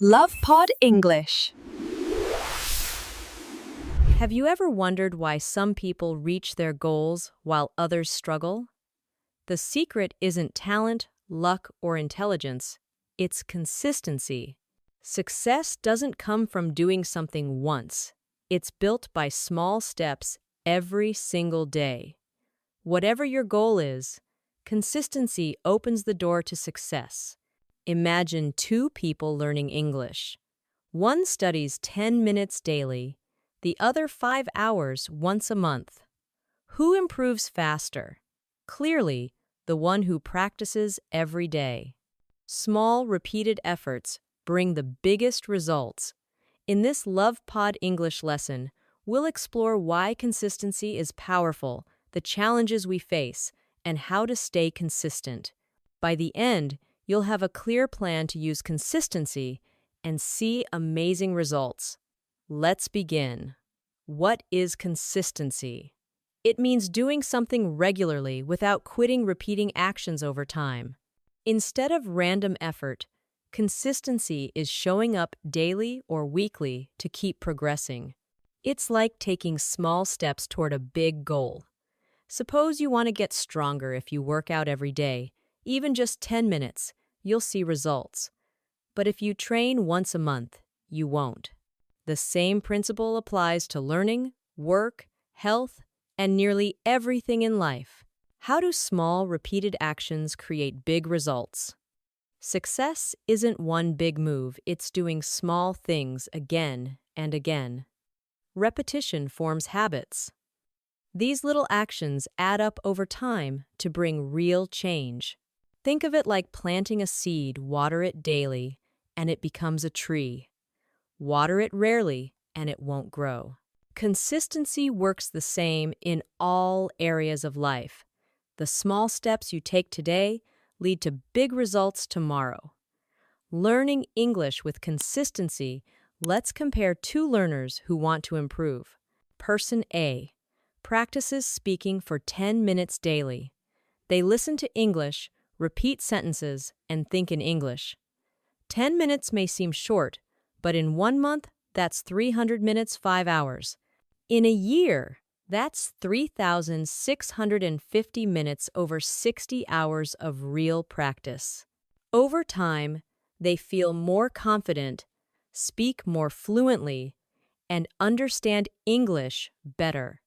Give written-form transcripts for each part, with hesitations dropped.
LovePod English. Have you ever wondered why some people reach their goals while others struggle? The secret isn't talent, luck, or intelligence. It's consistency. Success doesn't come from doing something once. It's built by small steps every single day. Whatever your goal is, consistency opens the door to success. Imagine two people learning English. One studies 10 minutes daily, the other 5 hours once a month. Who improves faster? Clearly, the one who practices every day. Small, repeated efforts bring the biggest results. In this LovePod English lesson, we'll explore why consistency is powerful, the challenges we face, and how to stay consistent. By the end, you'll have a clear plan to use consistency and see amazing results. Let's begin. What is consistency? It means doing something regularly without quitting repeating actions over time. Instead of random effort, consistency is showing up daily or weekly to keep progressing. It's like taking small steps toward a big goal. Suppose you want to get stronger. If you work out every day, even just 10 minutes, you'll see results. But if you train once a month, you won't. The same principle applies to learning, work, health, and nearly everything in life. How do small, repeated actions create big results? Success isn't one big move, it's doing small things again and again. Repetition forms habits. These little actions add up over time to bring real change. Think of it like planting a seed. Water it daily, and it becomes a tree. Water it rarely, and it won't grow. Consistency works the same in all areas of life. The small steps you take today lead to big results tomorrow. Learning English with consistency. Let's compare two learners who want to improve. Person A practices speaking for 10 minutes daily. They listen to English, repeat sentences, and think in English. 10 minutes may seem short, but in 1 month, that's 300 minutes, 5 hours. In a year, that's 3,650 minutes over 60 hours of real practice. Over time, they feel more confident, speak more fluently, and understand English better.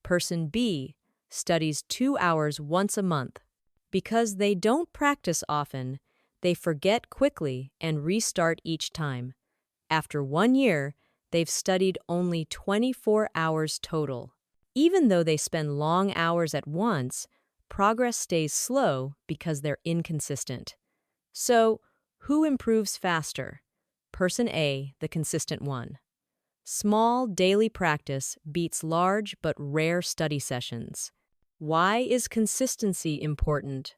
Person B studies 2 hours once a month. Because they don't practice often, they forget quickly and restart each time. After 1 year, they've studied only 24 hours total. Even though they spend long hours at once, progress stays slow because they're inconsistent. So, who improves faster? Person A, the consistent one. Small daily practice beats large but rare study sessions. Why is consistency important?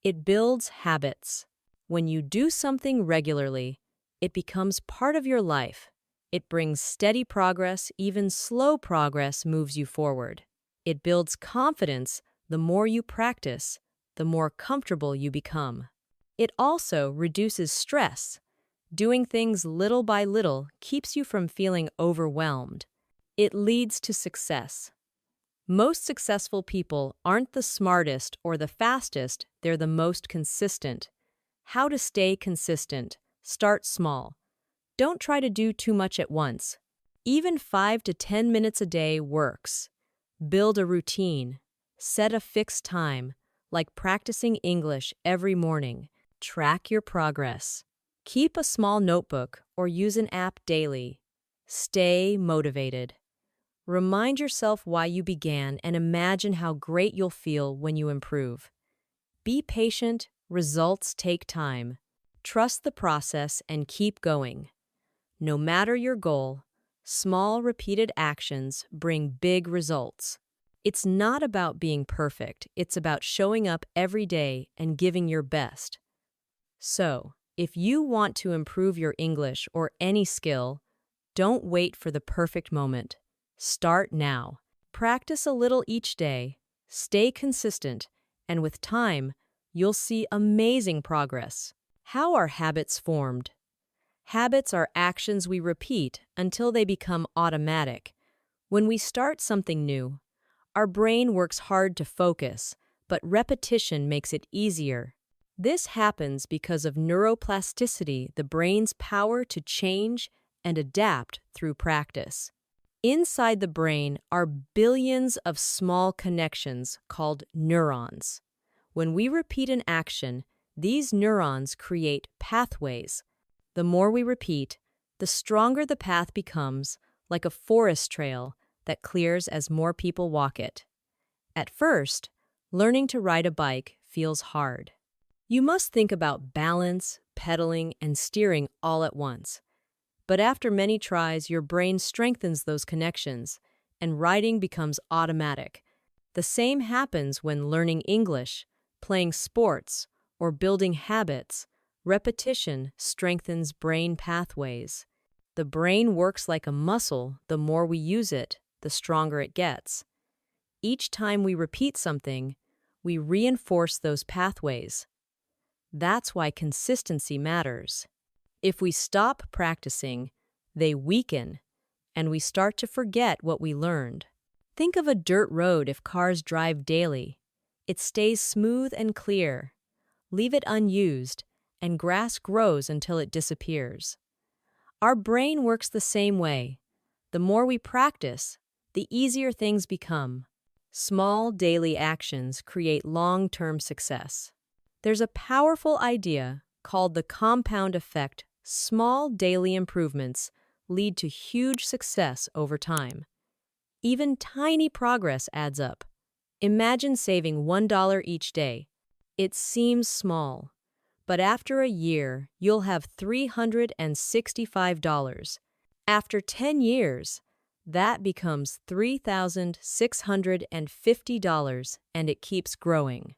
It builds habits. When you do something regularly, it becomes part of your life. It brings steady progress. Even slow progress moves you forward. It builds confidence. The more you practice, the more comfortable you become. It also reduces stress. Doing things little by little keeps you from feeling overwhelmed. It leads to success. Most successful people aren't the smartest or the fastest, they're the most consistent. How to stay consistent? Start small. Don't try to do too much at once. Even 5 to 10 minutes a day works. Build a routine. Set a fixed time, like practicing English every morning. Track your progress. Keep a small notebook or use an app daily. Stay motivated. Remind yourself why you began and imagine how great you'll feel when you improve. Be patient, results take time. Trust the process and keep going. No matter your goal, small repeated actions bring big results. It's not about being perfect, it's about showing up every day and giving your best. So, if you want to improve your English or any skill, don't wait for the perfect moment. Start now. Practice a little each day, stay consistent, and with time, you'll see amazing progress. How are habits formed? Habits are actions we repeat until they become automatic. When we start something new, our brain works hard to focus, but repetition makes it easier. This happens because of neuroplasticity, the brain's power to change and adapt through practice. Inside the brain are billions of small connections called neurons. When we repeat an action, these neurons create pathways. The more we repeat, the stronger the path becomes, like a forest trail that clears as more people walk it. At first, learning to ride a bike feels hard. You must think about balance, pedaling, and steering all at once. But after many tries, your brain strengthens those connections, and riding becomes automatic. The same happens when learning English, playing sports, or building habits. Repetition strengthens brain pathways. The brain works like a muscle. The more we use it, the stronger it gets. Each time we repeat something, we reinforce those pathways. That's why consistency matters. If we stop practicing, they weaken, and we start to forget what we learned. Think of a dirt road. If cars drive daily, it stays smooth and clear. Leave it unused, and grass grows until it disappears. Our brain works the same way. The more we practice, the easier things become. Small daily actions create long-term success. There's a powerful idea called the compound effect. Small daily improvements lead to huge success over time. Even tiny progress adds up. Imagine saving $1 each day. It seems small, but after a year, you'll have $365. After 10 years, that becomes $3,650, and it keeps growing.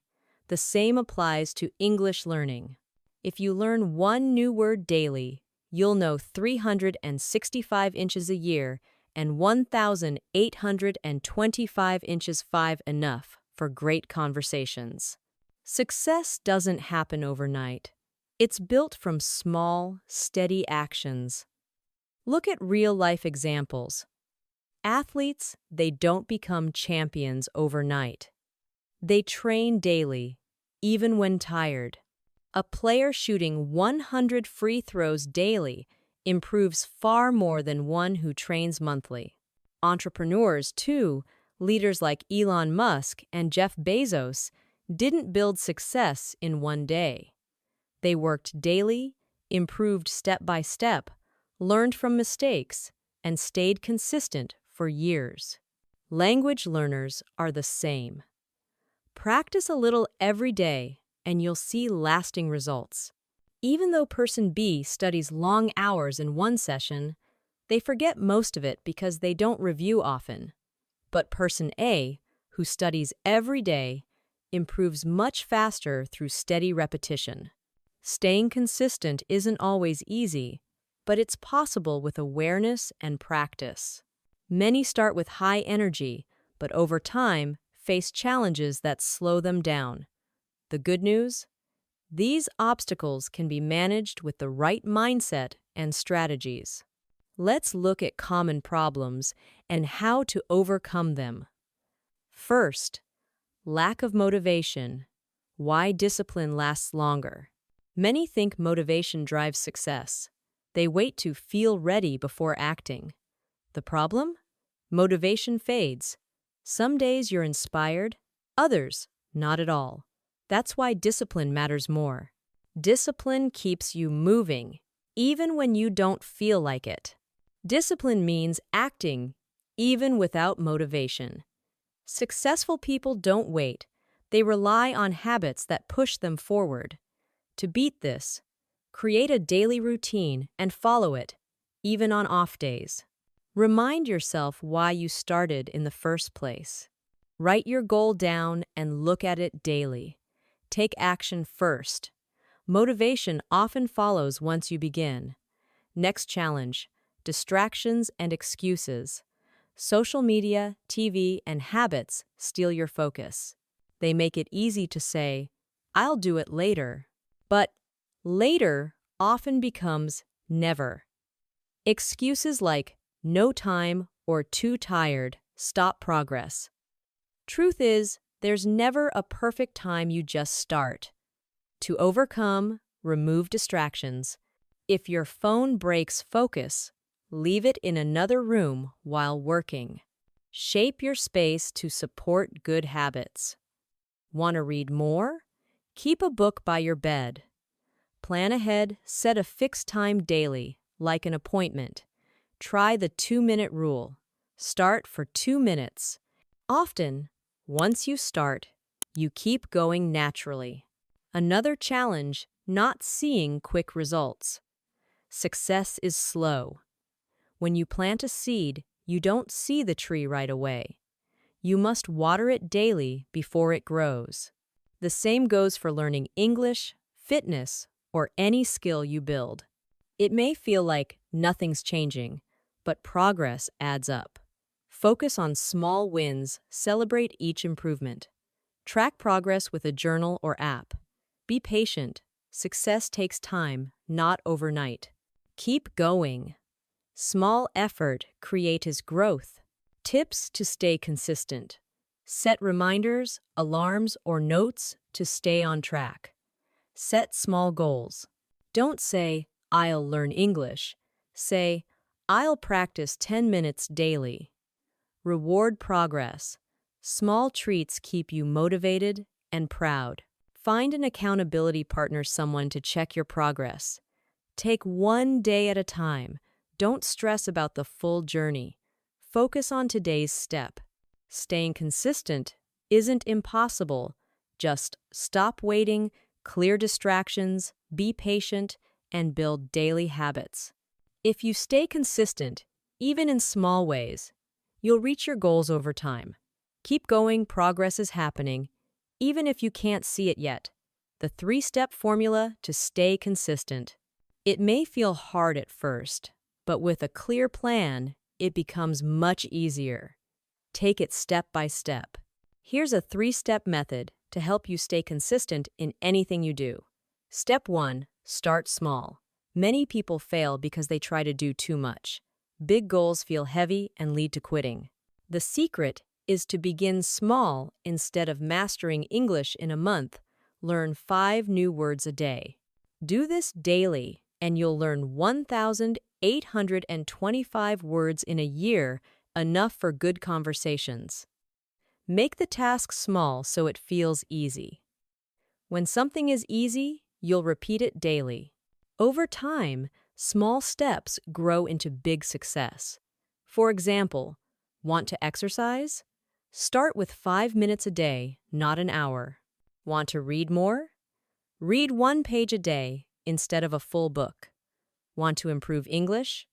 The same applies to English learning. If you learn one new word daily, you'll know 365 inches a year and 1,825 inches 5 enough for great conversations. Success doesn't happen overnight. It's built from small, steady actions. Look at real-life examples. Athletes, they don't become champions overnight. They train daily, even when tired. A player shooting 100 free throws daily improves far more than one who trains monthly. Entrepreneurs, too, leaders like Elon Musk and Jeff Bezos, didn't build success in one day. They worked daily, improved step by step, learned from mistakes, and stayed consistent for years. Language learners are the same. Practice a little every day, and you'll see lasting results. Even though person B studies long hours in one session, they forget most of it because they don't review often. But person A, who studies every day, improves much faster through steady repetition. Staying consistent isn't always easy, but it's possible with awareness and practice. Many start with high energy, but over time face challenges that slow them down. The good news? These obstacles can be managed with the right mindset and strategies. Let's look at common problems and how to overcome them. First, lack of motivation. Why discipline lasts longer. Many think motivation drives success. They wait to feel ready before acting. The problem? Motivation fades. Some days you're inspired, others not at all. That's why discipline matters more. Discipline keeps you moving, even when you don't feel like it. Discipline means acting, even without motivation. Successful people don't wait. They rely on habits that push them forward. To beat this, create a daily routine and follow it, even on off days. Remind yourself why you started in the first place. Write your goal down and look at it daily. Take action first. Motivation often follows once you begin. Next challenge: distractions and excuses. Social media, TV, and habits steal your focus. They make it easy to say, "I'll do it later." But later often becomes Never. Excuses like no time or too tired stop progress. Truth is, there's never a perfect time you just start. To overcome, remove distractions. If your phone breaks focus, leave it in another room while working. Shape your space to support good habits. Want to read more? Keep a book by your bed. Plan ahead, set a fixed time daily, like an appointment. Try the 2-minute rule. Start for 2 minutes. Often, once you start, you keep going naturally. Another challenge, not seeing quick results. Success is slow. When you plant a seed, you don't see the tree right away. You must water it daily before it grows. The same goes for learning English, fitness, or any skill you build. It may feel like nothing's changing, but progress adds up. Focus on small wins, celebrate each improvement. Track progress with a journal or app. Be patient. Success takes time, not overnight. Keep going. Small effort creates growth. Tips to stay consistent. Set reminders, alarms, or notes to stay on track. Set small goals. Don't say, "I'll learn English." Say, "I'll practice 10 minutes daily." Reward progress. Small treats keep you motivated and proud. Find an accountability partner, someone to check your progress. Take one day at a time. Don't stress about the full journey. Focus on today's step. Staying consistent isn't impossible. Just stop waiting, clear distractions, be patient, and build daily habits. If you stay consistent, even in small ways, you'll reach your goals over time. Keep going, progress is happening, even if you can't see it yet. The 3-step formula to stay consistent. It may feel hard at first, but with a clear plan, it becomes much easier. Take it step by step. Here's a 3-step method to help you stay consistent in anything you do. Step 1, start small. Many people fail because they try to do too much. Big goals feel heavy and lead to quitting. The secret is to begin small. Instead of mastering English in a month, learn 5 new words a day. Do this daily, and you'll learn 1,825 words in a year, enough for good conversations. Make the task small so it feels easy. When something is easy, you'll repeat it daily. Over time, small steps grow into big success. For example, want to exercise? Start with 5 minutes a day, not an hour. Want to read more? Read 1 page a day instead of a full book. Want to improve English?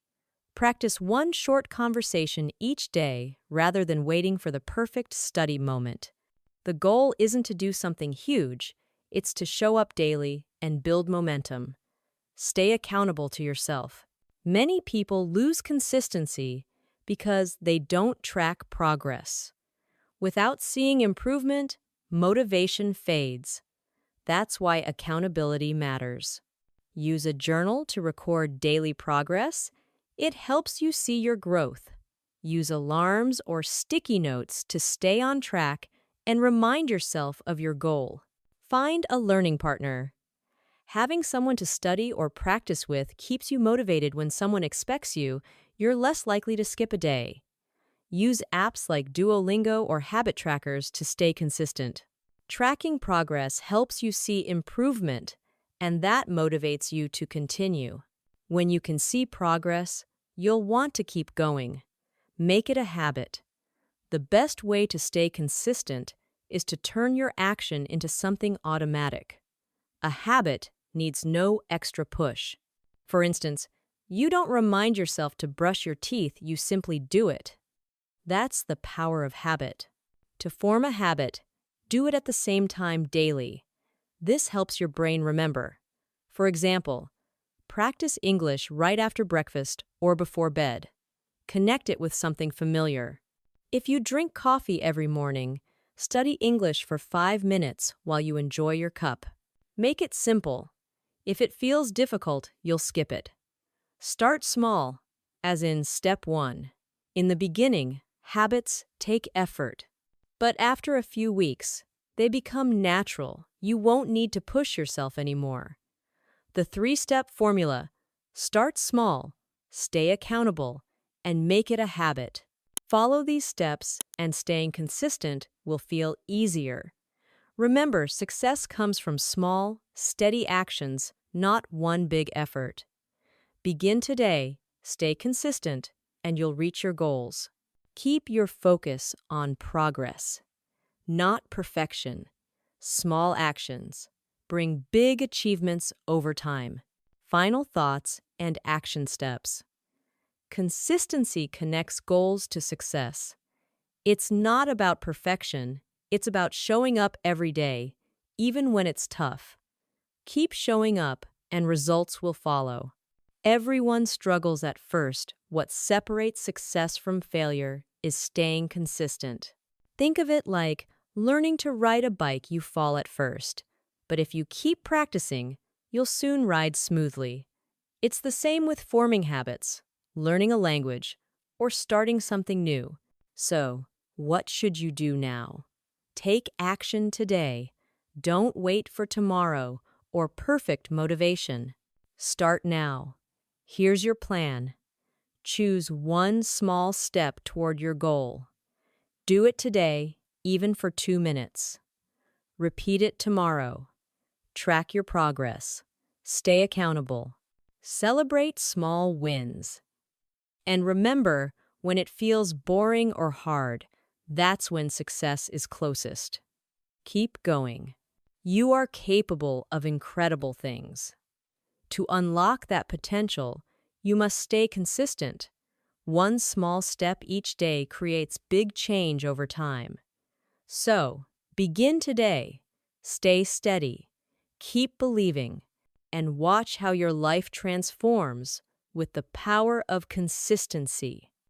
Practice 1 short conversation each day rather than waiting for the perfect study moment. The goal isn't to do something huge, it's to show up daily and build momentum. Stay accountable to yourself. Many people lose consistency because they don't track progress. Without seeing improvement, motivation fades. That's why accountability matters. Use a journal to record daily progress. It helps you see your growth. Use alarms or sticky notes to stay on track and remind yourself of your goal. Find a learning partner. Having someone to study or practice with keeps you motivated. When someone expects you, you're less likely to skip a day. Use apps like Duolingo or habit trackers to stay consistent. Tracking progress helps you see improvement, and that motivates you to continue. When you can see progress, you'll want to keep going. Make it a habit. The best way to stay consistent is to turn your action into something automatic. A habit needs no extra push. For instance, you don't remind yourself to brush your teeth, you simply do it. That's the power of habit. To form a habit, do it at the same time daily. This helps your brain remember. For example, practice English right after breakfast or before bed. Connect it with something familiar. If you drink coffee every morning, study English for 5 minutes while you enjoy your cup. Make it simple. If it feels difficult, you'll skip it. Start small, as in step 1. In the beginning, habits take effort. But after a few weeks, they become natural. You won't need to push yourself anymore. The 3-step formula: start small, stay accountable, and make it a habit. Follow these steps, and staying consistent will feel easier. Remember, success comes from small, steady actions, not one big effort. Begin today, stay consistent, and you'll reach your goals. Keep your focus on progress, not perfection. Small actions bring big achievements over time. Final thoughts and action steps. Consistency connects goals to success. It's not about perfection, it's about showing up every day, even when it's tough. Keep showing up, and results will follow. Everyone struggles at first. What separates success from failure is staying consistent. Think of it like learning to ride a bike. You fall at first, but if you keep practicing, you'll soon ride smoothly. It's the same with forming habits, learning a language, or starting something new. So, what should you do now? Take action today. Don't wait for tomorrow or perfect motivation. Start now. Here's your plan. Choose one small step toward your goal. Do it today, even for 2 minutes. Repeat it tomorrow. Track your progress. Stay accountable. Celebrate small wins. And remember, when it feels boring or hard, that's when success is closest. Keep going. You are capable of incredible things. To unlock that potential, you must stay consistent. One small step each day creates big change over time. So, begin today. Stay steady. Keep believing. And watch how your life transforms with the power of consistency.